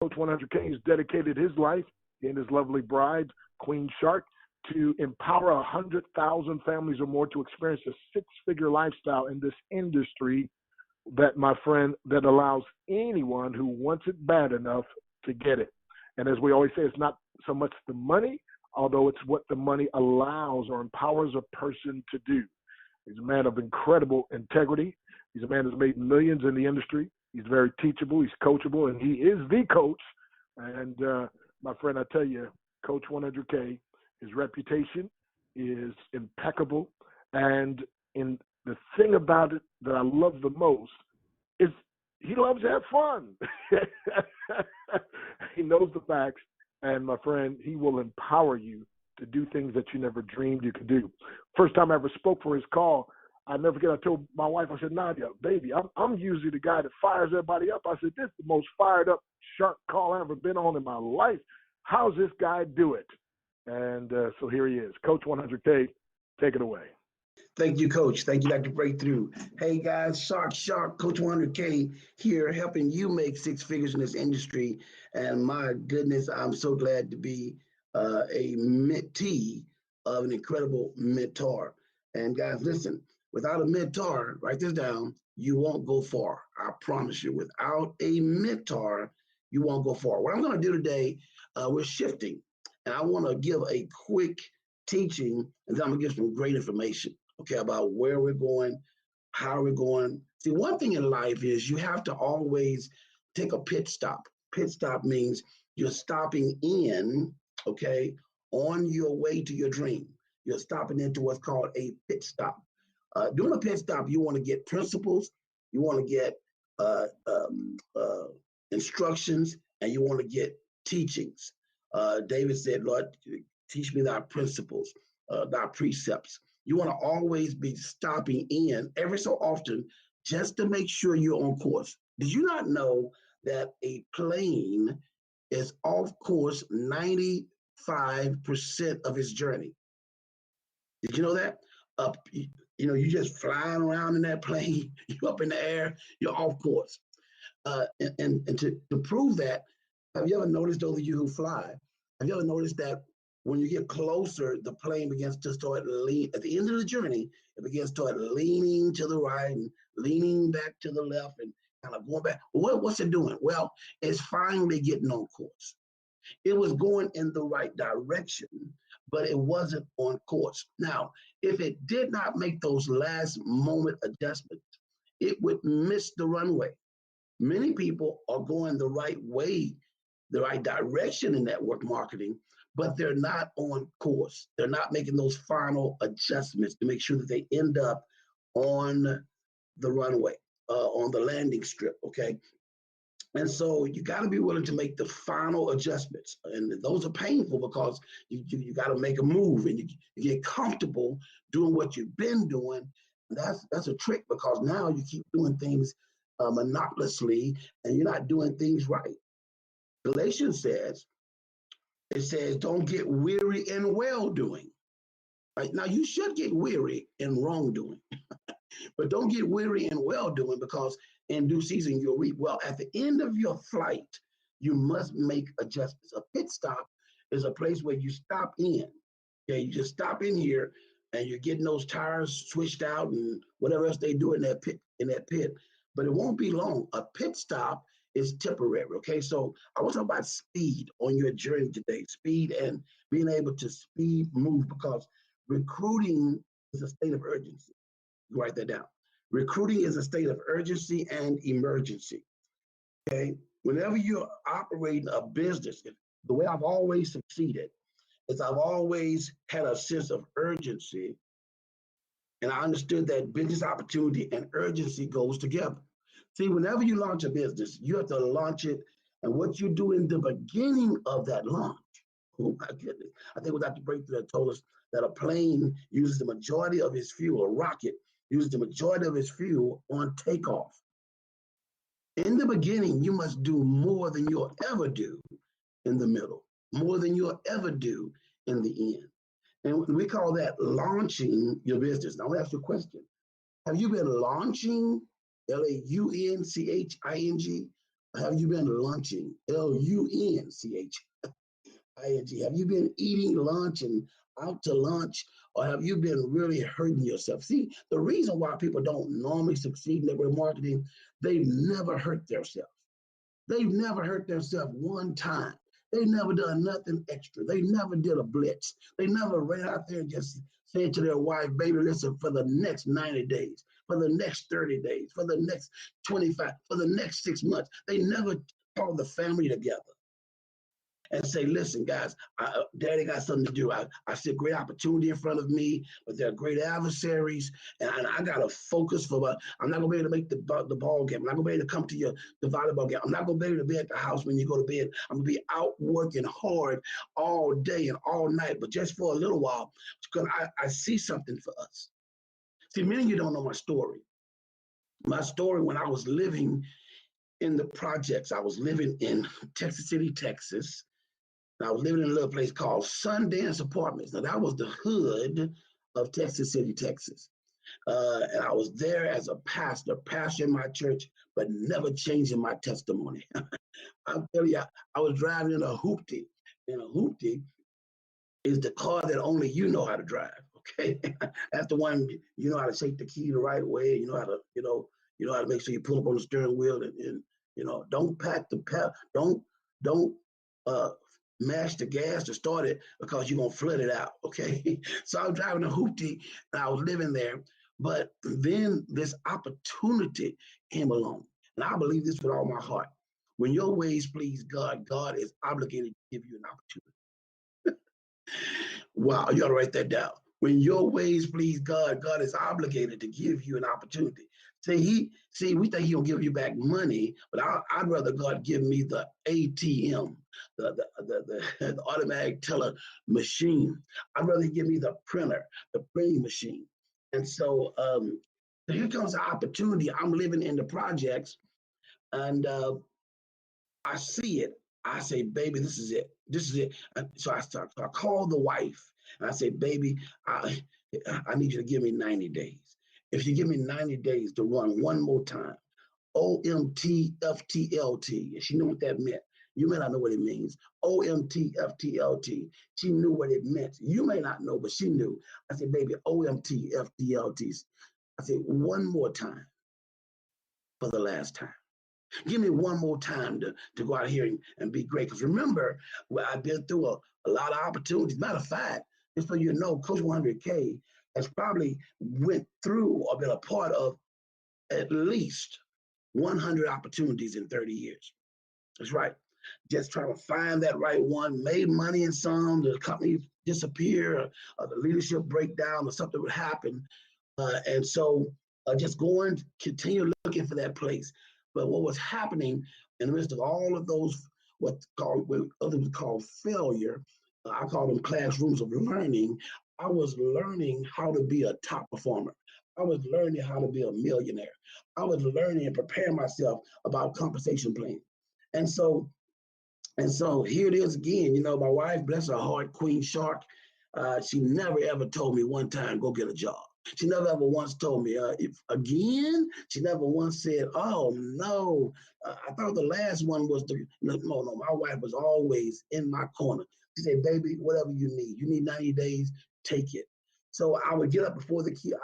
Coach 100K has dedicated his life and his lovely bride, Queen Shark, to empower 100,000 families or more to experience a six-figure lifestyle in this industry that, my friend, that allows anyone who wants it bad enough to get it. And as we always say, it's not so much the money, although it's what the money allows or empowers a person to do. He's a man of incredible integrity. He's a man that's made millions in the industry. He's very teachable. He's coachable, and he is the coach. And my friend, I tell you, Coach 100K, his reputation is impeccable. And the thing about it that I love the most is he loves to have fun. He knows the facts. And my friend, he will empower you to do things that you never dreamed you could do. First time I ever spoke for his call, I never forget, I told my wife, I said, Nadia, baby, I'm usually the guy that fires everybody up. I said, this is the most fired up shark call I've ever been on in my life. How's this guy do it? And so here he is. Coach 100K, take it away. Thank you, Coach. Thank you, Dr. Breakthrough. Hey, guys, Shark, Coach 100K here, helping you make six figures in this industry. And my goodness, I'm so glad to be a mentee of an incredible mentor. And guys, listen, without a mentor, write this down, you won't go far. I promise you, without a mentor, you won't go far. What I'm going to do today, we're shifting. And I want to give a quick teaching, and then I'm going to give some great information, okay, about where we're going, how we're going. See, one thing in life is you have to always take a pit stop. Pit stop means you're stopping in, okay, on your way to your dream. You're stopping into what's called a pit stop. Doing a pit stop, you want to get principles, you want to get instructions, and you want to get teachings. David said, Lord, teach me thy principles, thy precepts. You want to always be stopping in every so often just to make sure you're on course. Did you not know that a plane is off course 95% of its journey? Did you know that? You just flying around in that plane, you're up in the air, you're off course. And to prove that, have you ever noticed, those of you who fly, have you ever noticed that when you get closer, the plane begins to start lean at the end of the journey, it begins to start leaning to the right and leaning back to the left and kind of going back. What's it doing? Well, it's finally getting on course. It was going in the right direction, but it wasn't on course. Now, if it did not make those last moment adjustments, it would miss the runway. Many people are going the right way, the right direction in network marketing, but they're not on course. They're not making those final adjustments to make sure that they end up on the runway, on the landing strip, okay? And so you got to be willing to make the final adjustments. And those are painful because you got to make a move and you get comfortable doing what you've been doing. And that's a trick because now you keep doing things monotonously and you're not doing things right. Galatians says, it says, don't get weary in well-doing. Right? Now, you should get weary in wrongdoing, but don't get weary in well-doing because in due season you'll reap. Well, at the end of your flight, you must make adjustments. A pit stop is a place where you stop in. Okay, you just stop in here and you're getting those tires switched out and whatever else they do in that pit. But it won't be long. A pit stop is temporary. Okay, so I want to talk about speed on your journey today. Speed and being able to speed move because recruiting is a state of urgency. Write that down. Recruiting is a state of urgency and emergency. Okay, whenever you're operating a business, the way I've always succeeded is I've always had a sense of urgency, and I understood that business opportunity and urgency goes together. See, whenever you launch a business, you have to launch it, and what you do in the beginning of that launch, oh my goodness, I think it was Dr. Breakthrough that told us that a plane uses the majority of its fuel, a rocket uses the majority of its fuel on takeoff. In the beginning, you must do more than you'll ever do in the middle, more than you'll ever do in the end. And we call that launching your business. Now, I want to ask you a question. Have you been launching, Launching, Have you been lunching? Lunching. Have you been eating lunch and out to lunch, or have you been really hurting yourself? See, the reason why people don't normally succeed in network marketing, they've never hurt themselves. They've never hurt themselves one time. They've never done nothing extra. They never did a blitz. They never ran out there and just said to their wife, baby, listen, for the next 90 days, for the next 30 days, for the next 25, for the next 6 months. They never called the family together and say, listen, guys, daddy got something to do. I see a great opportunity in front of me, but there are great adversaries, and I got to focus I'm not going to be able to make the ball game. I'm not going to be able to come to the volleyball game. I'm not going to be able to be at the house when you go to bed. I'm going to be out working hard all day and all night, but just for a little while, because I see something for us. See, many of you don't know my story. My story when I was living in the projects, I was living in Texas City, Texas. I was living in a little place called Sundance Apartments. Now, that was the hood of Texas City, Texas. And I was there as a pastor, pastoring my church, but never changing my testimony. I'm telling you, I was driving in a hoopty. And a hoopty is the car that only you know how to drive. Okay, that's the one you know how to shake the key the right way. You know how to, you know how to make sure you pull up on the steering wheel and don't pack the don't uh, mash the gas to start it because you're gonna flood it out. Okay, so I was driving a hoopty and I was living there, but then this opportunity came along, and I believe this with all my heart. When your ways please God, God is obligated to give you an opportunity. Wow, you ought to write that down. When your ways please God, God is obligated to give you an opportunity. We think He'll give you back money, but I'd rather God give me the ATM, the automatic teller machine. I'd rather give me the printer, the printing machine. And so here comes the opportunity. I'm living in the projects, and I see it. I say, baby, this is it. This is it. So I call the wife and I say, baby, I need you to give me 90 days. If you give me 90 days to run one more time, OMTFTLT, and she knew what that meant. You may not know what it means. OMTFTLT. She knew what it meant. You may not know, but she knew. I said, baby, OMTFTLT. I said, one more time for the last time. Give me one more time to go out here and be great. Because remember, I've been through a lot of opportunities. Matter of fact, just so you know, Coach 100K has probably went through or been a part of at least 100 opportunities in 30 years. That's right. Just trying to find that right one, made money in some, the company disappear, or the leadership breakdown, or something would happen. And so just going, continue looking for that place. But what was happening in the midst of all of those, what others would call failure, I call them classrooms of learning. I was learning how to be a top performer. I was learning how to be a millionaire. I was learning and preparing myself about compensation planning. And so here it is again. You know, my wife, bless her heart, Queen Shark, she never ever told me one time, go get a job. She never ever once told me, she never once said, oh no, I thought the last one was no, my wife was always in my corner. She said, baby, whatever you need 90 days, take it. So I would get up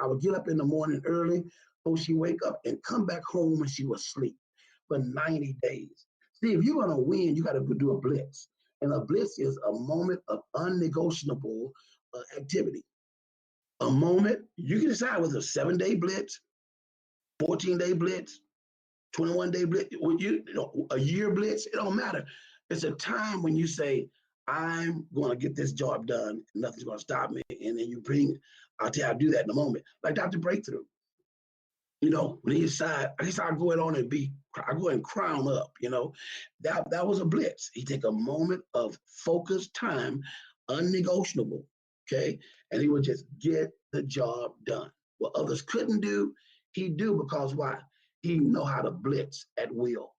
I would get up in the morning early, so she wake up and come back home when she was asleep for 90 days. See, if you're gonna win, you gotta do a blitz. And a blitz is a moment of unnegotiable activity. A moment, you can decide whether it's a 7-day blitz, 14-day blitz, 21-day blitz, a year blitz, it don't matter. It's a time when you say, I'm going to get this job done. Nothing's going to stop me. And then I'll tell you, I'll do that in a moment. Like Dr. Breakthrough, when he decided, I guess I'll go on and I go and crown up, that was a blitz. He take a moment of focused time, unnegotiable, okay? And he would just get the job done. What others couldn't do, he'd do because why? He know how to blitz at will.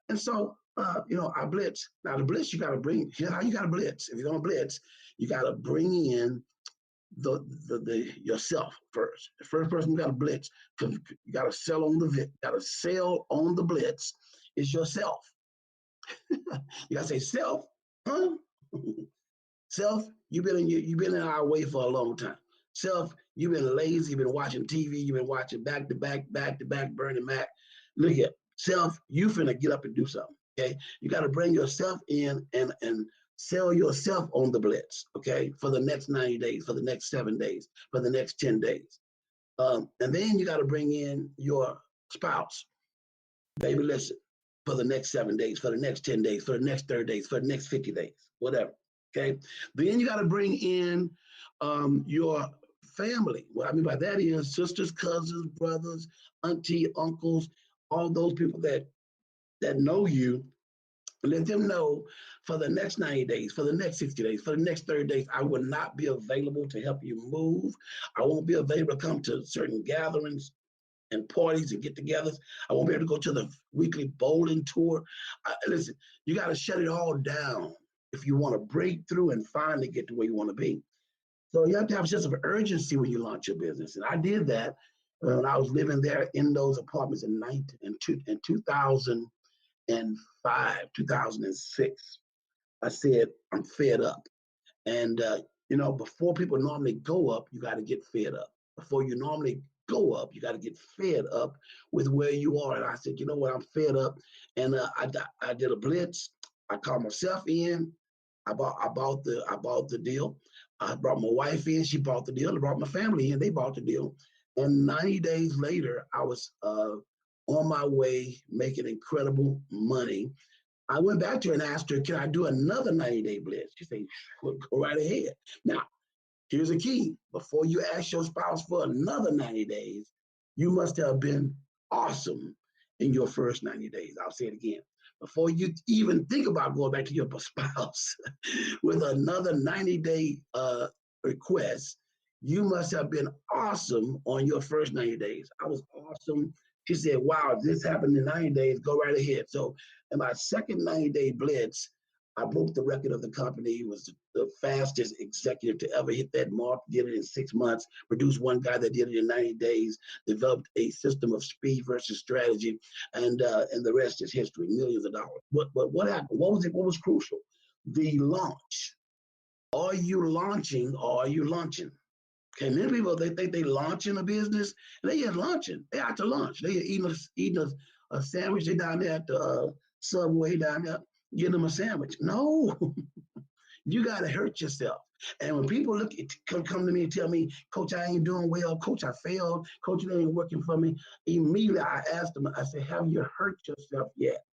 And so, I blitz. Now the blitz, you got to bring, here's how you got to blitz. If you're going to blitz, you got to bring in the yourself first. The first person you got to blitz, because you got to sell on the blitz is yourself. You gotta say, self, huh? Self, you've been in our way for a long time. Self, you've been lazy, you've been watching TV, you've been watching back to back, Bernie Mac. Look here, self, you finna get up and do something. Okay, you got to bring yourself in and sell yourself on the blitz. Okay, for the next 90 days, for the next 7 days, for the next 10 days, and then you got to bring in your spouse. Baby, listen, for the next 7 days, for the next 10 days, for the next 30 days, for the next 50 days, whatever. Okay. Then you got to bring in your family. What I mean by that is sisters, cousins, brothers, auntie, uncles, all those people that know you. Let them know for the next 90 days, for the next 60 days, for the next 30 days, I will not be available to help you move. I won't be available to come to certain gatherings and parties and get-togethers. I won't be able to go to the weekly bowling tour. Listen, you got to shut it all down if you want to break through and finally get to where you want to be. So you have to have a sense of urgency when you launch your business. And I did that when I was living there in those apartments in 2005, 2006. I said, I'm fed up. And, before people normally go up, you got to get fed up. Before you normally go up, you got to get fed up with where you are. And I said, you know what, I'm fed up. And I did a blitz. I called myself in. I bought the deal. I brought my wife in. She bought the deal. I brought my family in. They bought the deal. And 90 days later, I was on my way making incredible money. I went back to her and asked her, can I do another 90-day blitz? She said, well, go right ahead. Now, here's a key. Before you ask your spouse for another 90 days, you must have been awesome in your first 90 days. I'll say it again. Before you even think about going back to your spouse with another 90-day request, you must have been awesome on your first 90 days. I was awesome. She said, wow, this happened in 90 days. Go right ahead. So in my second 90-day blitz, I broke the record of the company. It was the fastest executive to ever hit that mark. Did it in 6 months. Produced one guy that did it in 90 days. Developed a system of speed versus strategy, and the rest is history. Millions of dollars. What happened? What was it? What was crucial? The launch. Are you launching or are you launching? Okay, many people they think they launching a business, and they ain't launching. They out to lunch. They eating a sandwich. They down there at the Subway down there getting them a sandwich. No, you gotta hurt yourself. And when people come to me and tell me, Coach, I ain't doing well. Coach, I failed. Coach, it ain't working for me. Immediately I ask them. I say, have you hurt yourself yet?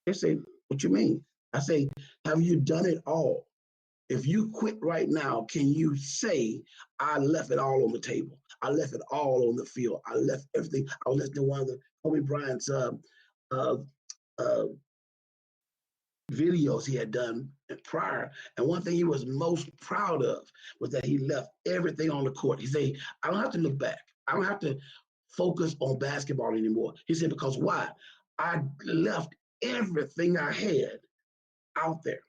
They say, what you mean? I say, have you done it all? If you quit right now, can you say, I left it all on the table? I left it all on the field. I left everything. I was listening to one of the Kobe Bryant's uh, uh, videos he had done prior. And one thing he was most proud of was that he left everything on the court. He said, I don't have to look back. I don't have to focus on basketball anymore. He said, because why? I left everything I had out there.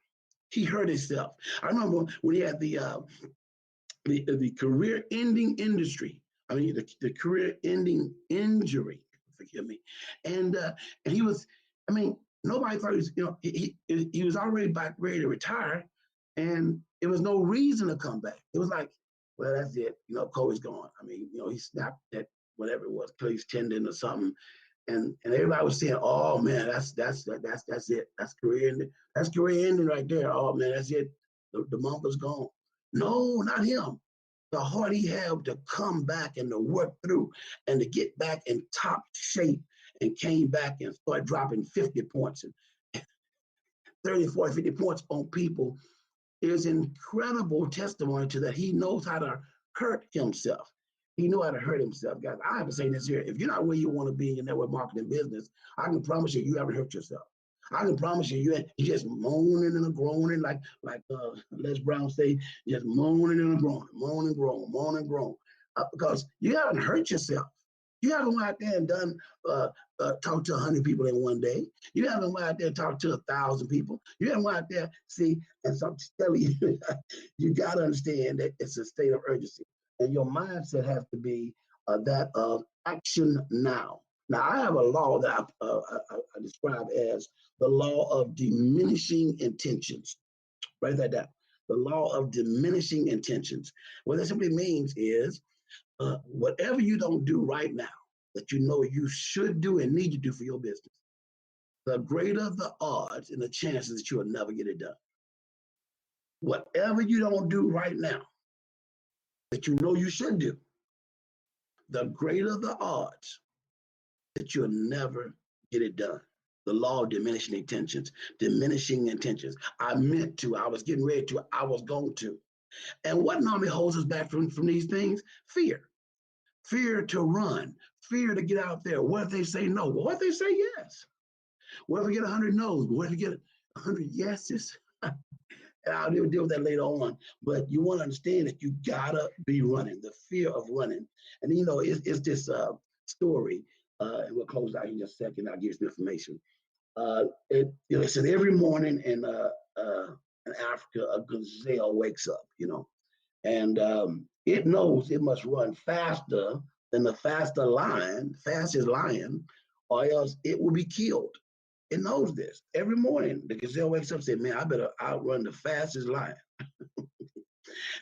He hurt himself. I remember when he had the career-ending industry. I mean, the career-ending injury. Forgive me. And he was. I mean, nobody thought he was. He was already back ready to retire, and it was no reason to come back. It was like, well, that's it. Kobe's gone. I mean, he snapped that whatever it was, Achilles tendon or something. And everybody was saying, "Oh man, that's it. That's career ending. That's career ending right there. Oh man, that's it. The Mama's gone." No, not him. The heart he had to come back and to work through and to get back in top shape, and came back and started dropping 50 points and 30, 40, 50 points on people is incredible testimony to that. He knows how to hurt himself. He knew how to hurt himself, guys. I have to say this here. If you're not where you want to be in your network marketing business, I can promise you, you haven't hurt yourself. I can promise you, you just moaning and groaning, like Les Brown say, just moaning and groaning, moan and groan, moan and groan, because you haven't hurt yourself. You haven't went out there and done talked to 100 people in one day. You haven't went out there and talked to 1,000 people. You haven't went out there, see, and so I'm telling you, you got to understand that it's a state of urgency. And your mindset has to be that of action now. Now, I have a law that I describe as the law of diminishing intentions. Write that down. The law of diminishing intentions. What that simply means is whatever you don't do right now that you know you should do and need to do for your business, the greater the odds and the chances that you will never get it done. Whatever you don't do right now that you know you should do, the greater the odds that you'll never get it done. The law of diminishing intentions, diminishing intentions. I meant to, I was getting ready to, I was going to. And what normally holds us back from these things? Fear. Fear to run, fear to get out there. What if they say no? Well, what if they say yes? What if we get 100 no's? What if we get 100 yeses? And I'll deal with that later on. But you want to understand that you gotta be running, the fear of running. And you know, it's this story, and we'll close out in just a second. I'll give you some information. It said every morning in Africa, a gazelle wakes up, and it knows it must run faster than the fastest lion, or else it will be killed. It knows this. Every morning, the gazelle wakes up and says, man, I better outrun the fastest lion.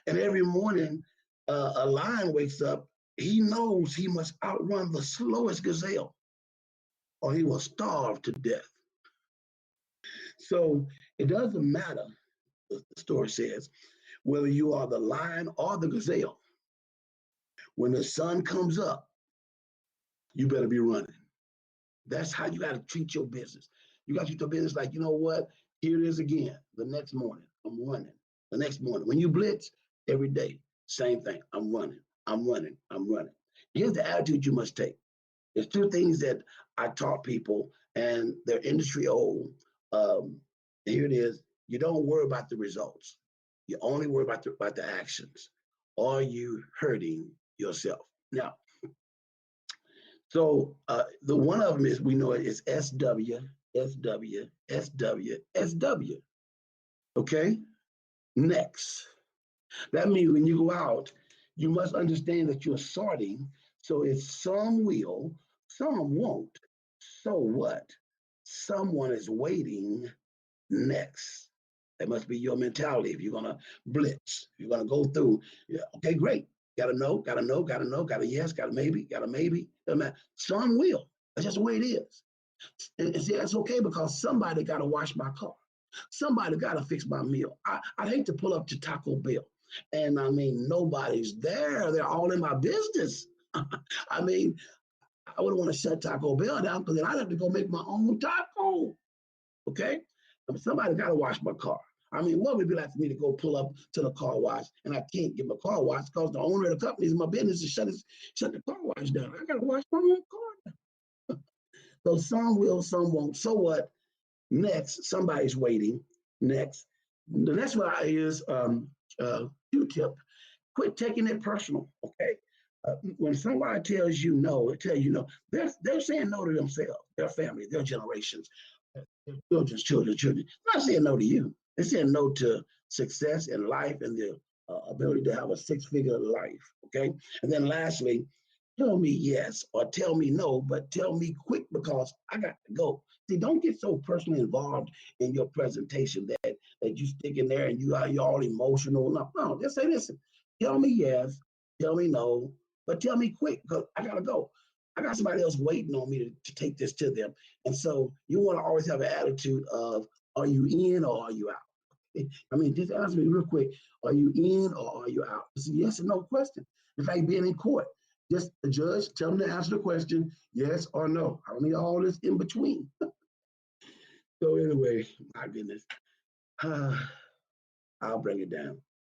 And every morning, a lion wakes up, he knows he must outrun the slowest gazelle, or he will starve to death. So it doesn't matter, the story says, whether you are the lion or the gazelle. When the sun comes up, you better be running. That's how you got to treat your business. You got to treat your business like, you know what? Here it is again. The next morning, I'm running. The next morning, when you blitz, every day, same thing. I'm running. I'm running. I'm running. Here's the attitude you must take. There's two things that I taught people, and they're industry old. Here it is. You don't worry about the results. You only worry about the actions. Are you hurting yourself? Now, so the one of them is, we know it is SW, SW, SW, SW. Okay? Next. That means when you go out, you must understand that you're sorting. So it's some will, some won't. So what? Someone is waiting next. That must be your mentality. If you're gonna blitz, if you're gonna go through, yeah, okay, great. Got a no, got a no, got a no, got a yes, got a maybe, got a maybe. Doesn't matter. Some will. That's just the way it is. And see, that's okay because somebody got to wash my car. Somebody got to fix my meal. I'd hate to pull up to Taco Bell. And I mean, nobody's there. They're all in my business. I mean, I wouldn't want to shut Taco Bell down because then I'd have to go make my own taco. Okay? I mean, somebody got to wash my car. I mean, what would it be like for me to go pull up to the car wash and I can't get my car washed because the owner of the company is my business to shut the car wash down. I got to wash my own car. So some will, some won't. So what? Next, somebody's waiting. Next. The next one is Q-tip. Quit taking it personal, okay? When somebody tells you no, it tells you no. They're saying no to themselves, their family, their generations, their children. They're not saying no to you. They're saying no to success in life and the ability to have a six-figure life, okay? And then lastly, tell me yes or tell me no, but tell me quick because I got to go. See, don't get so personally involved in your presentation that you stick in there and you're all emotional. No, just say, listen, tell me yes, tell me no, but tell me quick because I got to go. I got somebody else waiting on me to take this to them. And so you want to always have an attitude of, are you in or are you out? I mean, just answer me real quick. Are you in or are you out? It's a yes or no question. It's like being in court. Just the judge, tell them to answer the question, yes or no. I don't need all this in between. So anyway, my goodness, I'll bring it down.